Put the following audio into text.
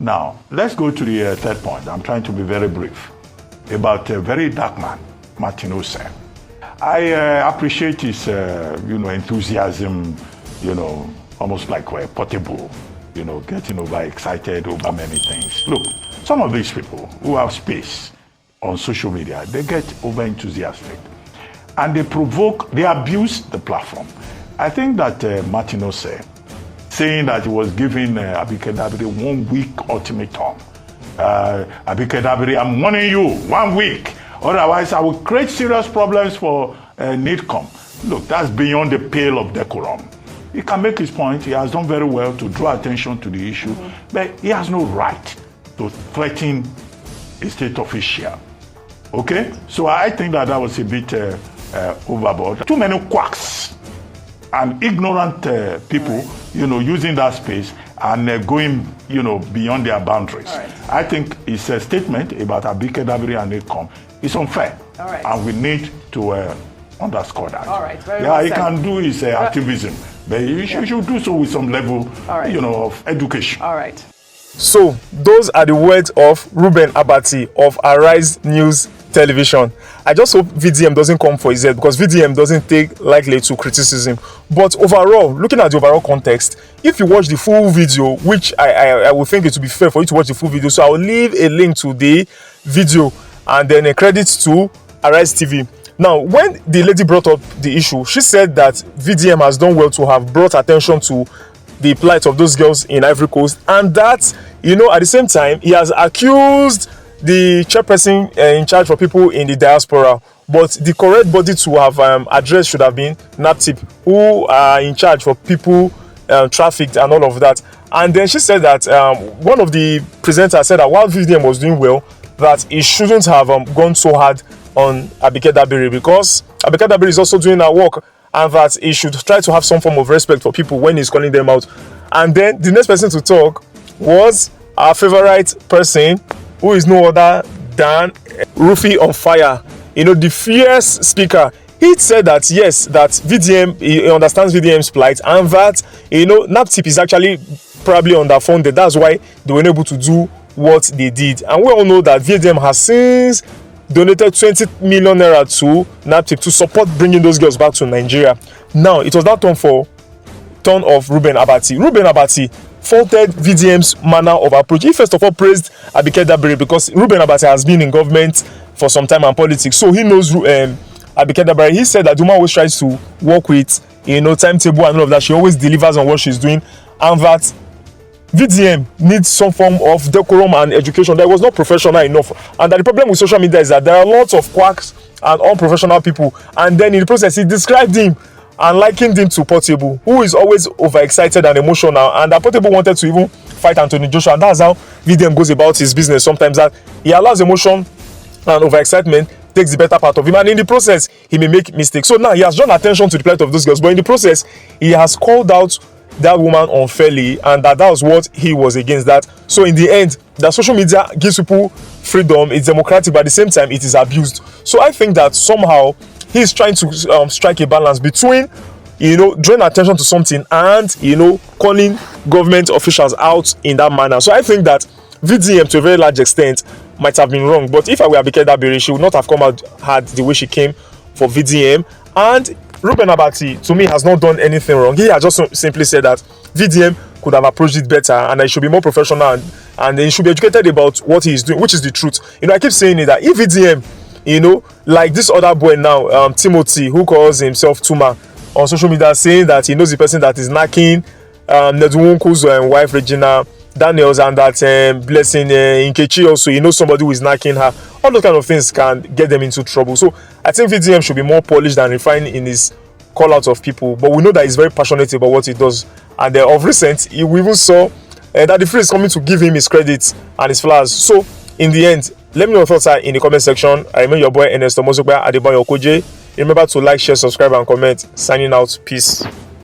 Now, let's go to the third point. I'm trying to be very brief about VeryDarkMan, Martin Oseni. I appreciate his, enthusiasm, almost like portable, getting overexcited over many things. Look, some of these people who have space on social media, they get over-enthusiastic and they abuse the platform. I think that Martin Oseni, saying that he was giving Abike Dabiri 1 week ultimatum. Abike Dabiri, I'm warning you, 1 week. Otherwise, I will create serious problems for NIDCOM. Look, that's beyond the pale of decorum. He can make his point. He has done very well to draw attention to the issue, but he has no right to threaten a state official. Okay? So I think that was a bit overboard. Too many quacks and ignorant people, using that space and going, beyond their boundaries. Right. I think it's a statement about Abike Dabiri and NIDCOM. It's unfair. All right. And we need to underscore that. All right. Very yeah, well he said. can do his activism, but you should do so with some level, of education. All right. So those are the words of Reuben Abati of Arise News Television. I just hope VDM doesn't come for his head, because VDM doesn't take lightly to criticism. But overall, looking at the overall context, if you watch the full video, which I would think it would be fair for you to watch the full video, so I will leave a link to the video and then a credit to Arise TV. Now, when the lady brought up the issue, she said that VDM has done well to have brought attention to the plight of those girls in Ivory Coast, and that, at the same time, he has accused the chairperson in charge for people in the diaspora. But the correct body to have addressed should have been NAPTIP, who are in charge for people trafficked and all of that. And then she said that one of the presenters said that while VDM was doing well, that he shouldn't have gone so hard on Abike Dabiri, because Abike Dabiri is also doing her work, and that he should try to have some form of respect for people when he's calling them out. And then the next person to talk was our favorite person, who is no other than Rufai on Fire, the fierce speaker. He said that yes, that VDM, he understands VDM's plight, and that NAPTIP is actually probably underfunded. That's why they were able to do what they did. And we all know that VDM has since donated 20 million naira to NAPTIP to support bringing those girls back to Nigeria. Now, it was that turn of Reuben Abati. Reuben Abati faulted VDM's manner of approach. He first of all praised Abike Dabiri, because Reuben Abati has been in government for some time and politics, so he knows Abike Dabiri. He said that the woman always tries to work with timetable and all of that. She always delivers on what she's doing, and that VDM needs some form of decorum and education that was not professional enough. And that the problem with social media is that there are lots of quacks and unprofessional people. And then in the process, he described him and likened him to Portable, who is always overexcited and emotional. And that Portable wanted to even fight Anthony Joshua. And that's how VDM goes about his business sometimes, that he allows emotion and overexcitement takes the better part of him, and in the process he may make mistakes. So now he has drawn attention to the plight of those girls, but in the process he has called out that woman unfairly, and that was what he was against. That so in the end, that social media gives people freedom, it's democratic, but at the same time it is abused. So I think that somehow he's trying to strike a balance between drawing attention to something and calling government officials out in that manner. So I think that VDM to a very large extent might have been wrong, but if I were Abike Dabiri, she would not have come out hard the way she came for VDM. And Reuben Abati, to me, has not done anything wrong. He has just simply said that VDM could have approached it better, and he should be more professional, and he should be educated about what he is doing, which is the truth. I keep saying it, that if VDM, like this other boy now, Timothy, who calls himself Tuma on social media, saying that he knows the person that is knacking Nedunwunku's wife, Regina Daniels, and that Blessing Nkechi also, somebody who is knacking her. All those kind of things can get them into trouble. So I think VDM should be more polished and refined in his call out of people. But we know that he's very passionate about what he does. And of recent, we even saw that the free is coming to give him his credits and his flowers. So in the end, let me know your thoughts in the comment section. I remain your boy Ernesto Mozokwa Adebayo Koje. Remember to like, share, subscribe, and comment. Signing out. Peace.